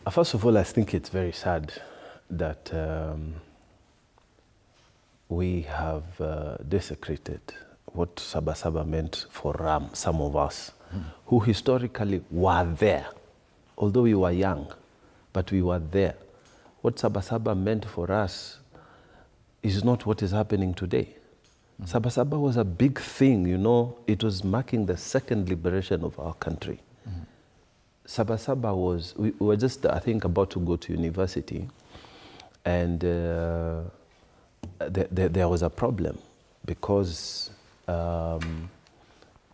First of all, I think it's very sad that we have desecrated what Saba Saba meant for some of us who historically were there. Although we were young, but we were there. What Saba Saba meant for us is not what is happening today. Saba Saba was a big thing, you know. It was marking the second liberation of our country. Saba Saba was, we were just, I think, about to go to university, and there was a problem because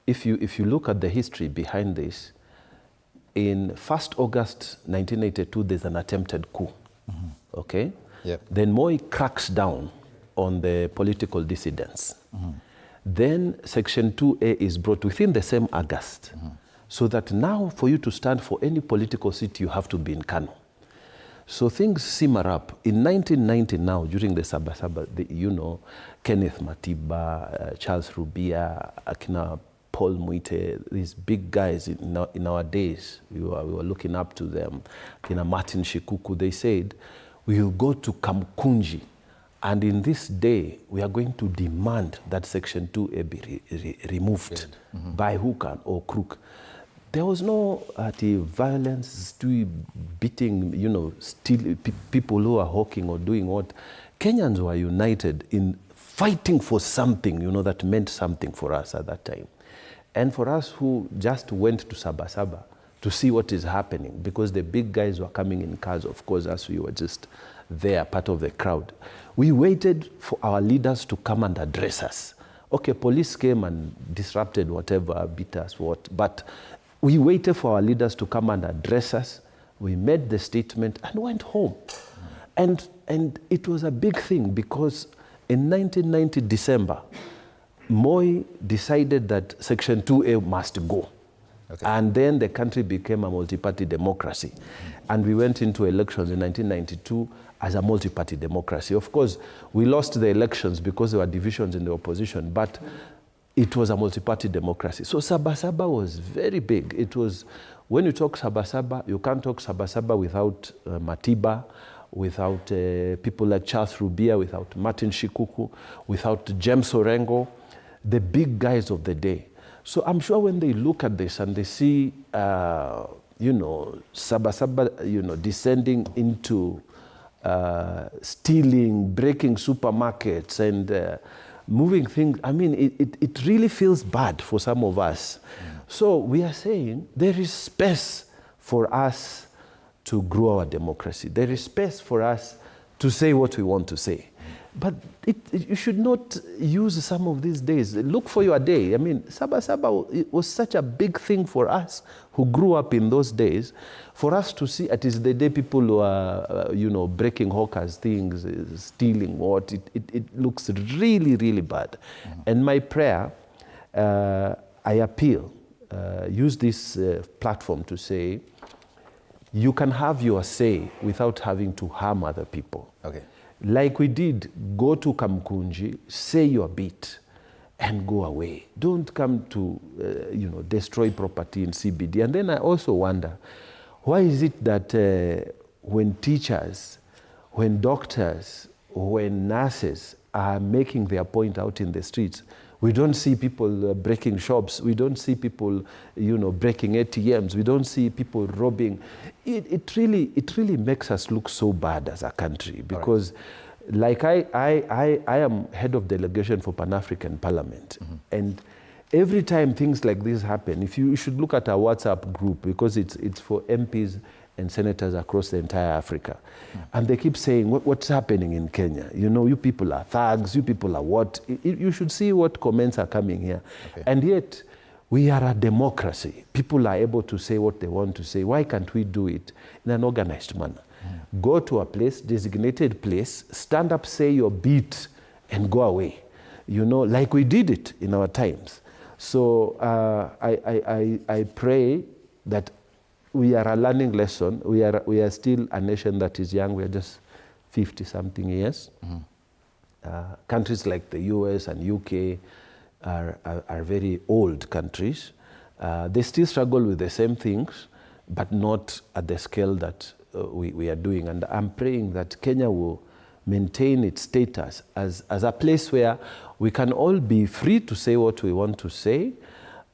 if you look at the history behind this, in 1st August 1982, there's an attempted coup, okay? Yep. Then Moi cracks down on the political dissidents. Then Section 2A is brought within the same August, so that now for you to stand for any political seat, you have to be in Kano. So things simmer up. In 1990 now, during the Saba Saba, you know, Kenneth Matiba, Charles Rubia, Akina Paul Muite, these big guys in our days, we were looking up to them. Akina Martin Shikuku, they said, we will go to Kamkunji, and in this day, we are going to demand that Section 2A be removed by hook or crook. There was no violence, beating, you know, still people who are hawking or doing what. Kenyans were united in fighting for something, you know, that meant something for us at that time. And for us who just went to Saba Saba to see what is happening, because the big guys were coming in cars, of course, as we were just there, part of the crowd. We waited for our leaders to come and address us. Okay, police came and disrupted whatever, beat us, but we waited for our leaders to come and address us. We made the statement and went home. And it was a big thing because in 1990 December, Moi decided that Section 2A must go. Okay. And then the country became a multi-party democracy. And we went into elections in 1992 as a multi-party democracy. Of course, we lost the elections because there were divisions in the opposition, but it was a multi-party democracy. So Saba Saba was very big. It was, when you talk Saba Saba, you can't talk Saba Saba without Matiba, without people like Charles Rubia, without Martin Shikuku, without James Orengo, the big guys of the day. So I'm sure when they look at this and they see, you know, Saba Saba, you know, descending into stealing, breaking supermarkets and moving things, I mean, it really feels bad for some of us. So we are saying there is space for us to grow our democracy. There is space for us to say what we want to say. But you should not use some of these days. Look for your day. I mean, Saba Saba, it was such a big thing for us who grew up in those days, for us to see it is the day people who are, you know, breaking hawkers things, stealing what, it looks really, really bad. And my prayer, I appeal, use this platform to say, you can have your say without having to harm other people. Okay. Like we did, go to Kamkunji, say your bit, and go away. Don't come to, you know, destroy property in CBD. And then I also wonder, why is it that when teachers, when doctors, when nurses are making their point out in the streets, we don't see people breaking shops. We don't see people, you know, breaking ATMs. We don't see people robbing. It really makes us look so bad as a country because, like I am head of delegation for Pan-African Parliament, and every time things like this happen, if you should look at our WhatsApp group because it's for MPs and senators across the entire Africa. And they keep saying, what's happening in Kenya? You know, you people are thugs, you people are what? You should see what comments are coming here. Okay. And yet, we are a democracy. People are able to say what they want to say. Why can't we do it in an organized manner? Go to a place, designated place, stand up, say your bit, and go away. You know, like we did it in our times. So I pray that we are a learning lesson. We are still a nation that is young. We are just 50-something years. Countries like the US and UK are very old countries. They still struggle with the same things, but not at the scale that we are doing. And I'm praying that Kenya will maintain its status as a place where we can all be free to say what we want to say,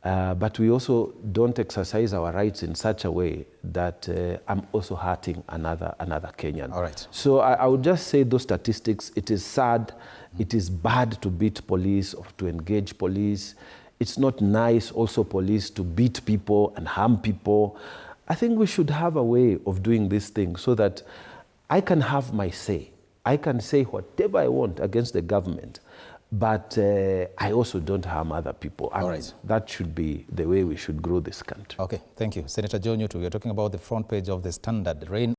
but we also don't exercise our rights in such a way that I'm also hurting another Kenyan. All right. So I would just say those statistics, it is sad, it is bad to beat police or to engage police. It's not nice also police to beat people and harm people. I think we should have a way of doing these things so that I can have my say. I can say whatever I want against the government, but I also don't harm other people. All right. That should be the way we should grow this country. Okay, thank you. Senator John Yutu, we are talking about the front page of the Standard. Rain